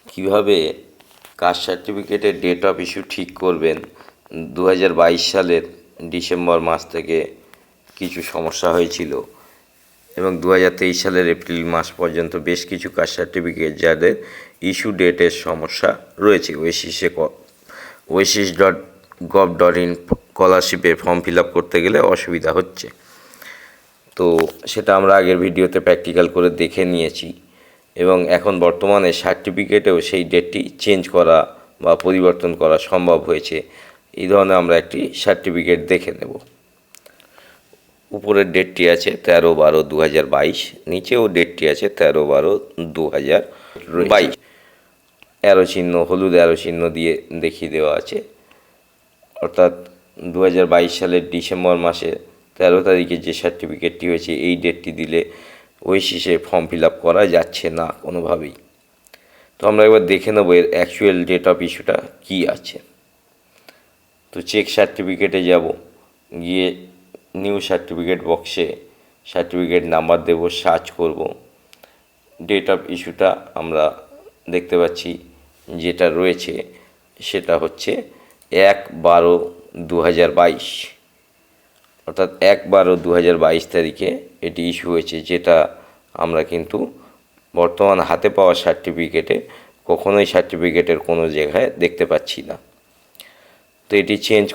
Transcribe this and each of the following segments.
কিভাবে কাস্ট সার্টিফিকেটের date of issue ঠিক করবেন। 2022 সালের ডিসেম্বর মাস থেকে কিছু সমস্যা হয়েছিল এবং 2023 সালের এপ্রিল মাস পর্যন্ত বেশ কিছু কাস্ট সার্টিফিকেট যাদের ইস্যু ডেটের সমস্যা রয়েছে। oasis.gov.in স্কলারশিপে ফর্ম ফিল আপ করতে গেলে অসুবিধা হচ্ছে। তো সেটা আমরা আগের ভিডিওতে প্র্যাকটিক্যাল করে দেখে নিয়েছি এবং এখন বর্তমানে সার্টিফিকেটেও সেই ডেটটি চেঞ্জ করা বা পরিবর্তন করা সম্ভব হয়েছে। এই ধরনের আমরা একটি সার্টিফিকেট দেখে নেব। উপরের ডেটটি আছে 13/12/2022, নিচেও ডেটটি আছে 13/12/2022। অ্যারো চিহ্ন, হলুদ অ্যারো চিহ্ন দিয়ে দেখিয়ে দেওয়া আছে। অর্থাৎ 2022 সালের ডিসেম্বর মাসে 13 তারিখে যে সার্টিফিকেটটি হয়েছে এই ডেটটি দিলে ওয়েসিসে ফর্ম ফিল আপ করা যাচ্ছে না কোনোভাবেই। তো আমরা একবার দেখে নেব এর অ্যাকচুয়াল ডেট অফ ইস্যুটা কী আছে। তো চেক সার্টিফিকেটে যাব, গিয়ে নিউ সার্টিফিকেট বক্সে সার্টিফিকেট নাম্বার দেব, সার্চ করব। ডেট অফ ইস্যুটা আমরা দেখতে পাচ্ছি যেটা রয়েছে সেটা হচ্ছে 1/12/2022, অর্থাৎ 1/12/2022 তারিখে এটি ইস্যু হয়েছে, যেটা আমরা কিন্তু বর্তমান হাতে পাওয়া সার্টিফিকেটে কখনোই সার্টিফিকেটের কোনো জায়গায় দেখতে পাচ্ছি না। তো এটি চেঞ্জ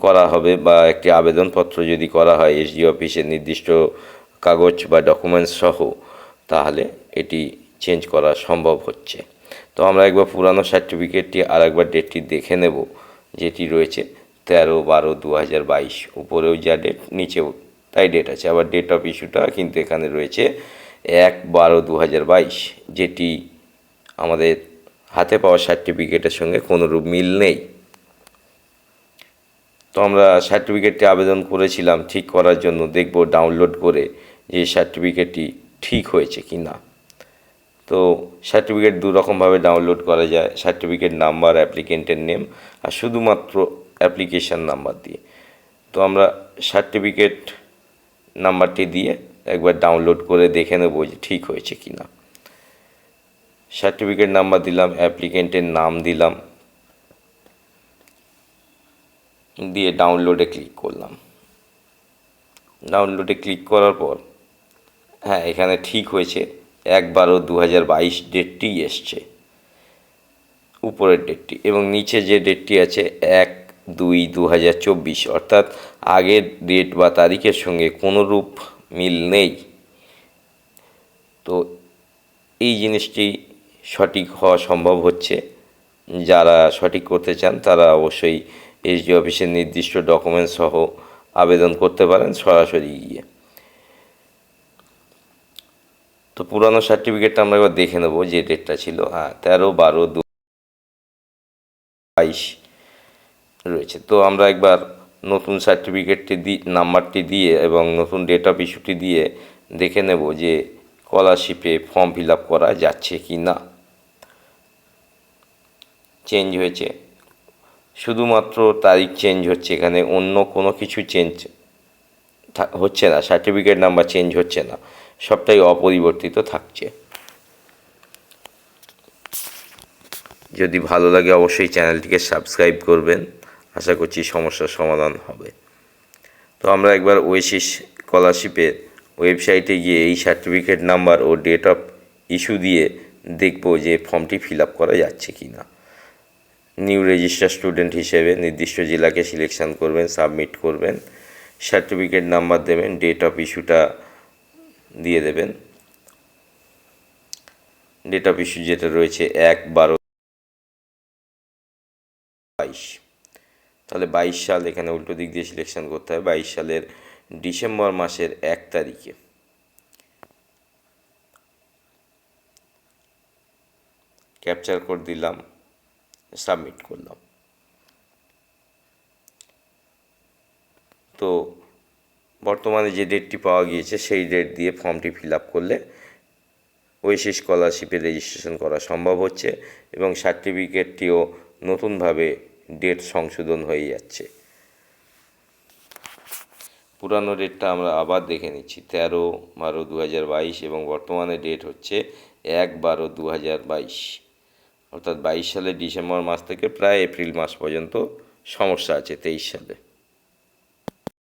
করা হবে বা একটি আবেদনপত্র যদি করা হয় এসডি অফিসে নির্দিষ্ট কাগজ বা ডকুমেন্টস সহ, তাহলে এটি চেঞ্জ করা সম্ভব হচ্ছে। তো আমরা একবার পুরানো সার্টিফিকেটটি আর একবার ডেটটি দেখে নেব, যেটি রয়েছে 13/12/2022। উপরেও যা ডেট, নিচেও তাই ডেট আছে। আবার ডেট অফ ইস্যুটা কিন্তু এখানে রয়েছে 1/12/2022, যেটি আমাদের হাতে পাওয়া সার্টিফিকেটের সঙ্গে কোনোরূপ মিল নেই। তো আমরা সার্টিফিকেটটি আবেদন করেছিলাম ঠিক করার জন্য, দেখব ডাউনলোড করে যে সার্টিফিকেটটি ঠিক হয়েছে কি না। তো সার্টিফিকেট দুরকমভাবে ডাউনলোড করা যায়, সার্টিফিকেট নাম্বার, অ্যাপ্লিকেন্টের নেম আর শুধুমাত্র অ্যাপ্লিকেশান নাম্বার দিয়ে। তো আমরা সার্টিফিকেট নাম্বারটি দিয়ে একবার ডাউনলোড করে দেখে নেব যে ঠিক হয়েছে কি না। সার্টিফিকেট নাম্বার দিলাম, অ্যাপ্লিকেন্টের নাম দিলাম, দিয়ে ডাউনলোডে ক্লিক করলাম। ডাউনলোডে ক্লিক করার পর হ্যাঁ, এখানে ঠিক হয়েছে 1/12/2022 ডেটটি এসছে, উপরের ডেটটি, এবং নিচে যে ডেটটি আছে 1/2/2024, অর্থাৎ আগের ডেট বা তারিখের সঙ্গে কোনোরূপ মিল নেই। তো এই জিনিসটি সঠিক হওয়া সম্ভব হচ্ছে। যারা সঠিক করতে চান তারা অবশ্যই এসডি অফিসের নির্দিষ্ট ডকুমেন্টস সহ আবেদন করতে পারেন সরাসরি গিয়ে। তো পুরানো সার্টিফিকেটটা আমরা এবার দেখে নেব যে ডেটটা ছিল, 13/12/2022 রয়েছে। তো আমরা একবার নতুন সার্টিফিকেটটি নাম্বারটি দিয়ে এবং নতুন ডেট অফ ইস্যুটি দিয়ে দেখে নেব যে স্কলারশিপে ফর্ম ফিল আপ করা যাচ্ছে কি না। চেঞ্জ হয়েছে, শুধুমাত্র তারিখ চেঞ্জ হচ্ছে, এখানে অন্য কোনো কিছু চেঞ্জ হচ্ছে না, সার্টিফিকেট নাম্বার চেঞ্জ হচ্ছে না, সবটাই অপরিবর্তিত থাকছে। যদি ভালো লাগে অবশ্যই চ্যানেলটিকে সাবস্ক্রাইব করবেন, আশা করছি সমস্যার সমাধান হবে। তো আমরা একবার ওয়েসিস স্কলারশিপের ওয়েবসাইটে গিয়ে এই সার্টিফিকেট নাম্বার ও ডেট অফ ইস্যু দিয়ে দেখব যে ফর্মটি ফিল আপ করা যাচ্ছে কি না। নিউ রেজিস্টার স্টুডেন্ট হিসেবে নির্দিষ্ট জেলাকে সিলেকশান করবেন, সাবমিট করবেন, সার্টিফিকেট নাম্বার দেবেন, ডেট অফ ইস্যুটা দিয়ে দেবেন। ডেট অফ ইস্যু যেটা রয়েছে 1/12/22, তাহলে 22 সাল এখানে উল্টো দিক দিয়ে সিলেকশান করতে হবে। 22 সালের ডিসেম্বর মাসের 1 তারিখে ক্যাপচার কোড দিলাম, সাবমিট করলাম। তো বর্তমানে যে ডেটটি পাওয়া গিয়েছে সেই ডেট দিয়ে ফর্মটি ফিল আপ করলে ওয়েসিস স্কলারশিপে রেজিস্ট্রেশন করা সম্ভব হচ্ছে এবং সার্টিফিকেটটিও নতুনভাবে ডেট সংশোধন হয়ে যাচ্ছে। পুরানো ডেটটা আমরা আবার দেখে নিচ্ছি, 13/12/2022 এবং বর্তমানে ডেট হচ্ছে 1/12/2022। অর্থাৎ 22 সালের ডিসেম্বর মাস থেকে প্রায় এপ্রিল মাস পর্যন্ত সমস্যা আছে 23 সালে।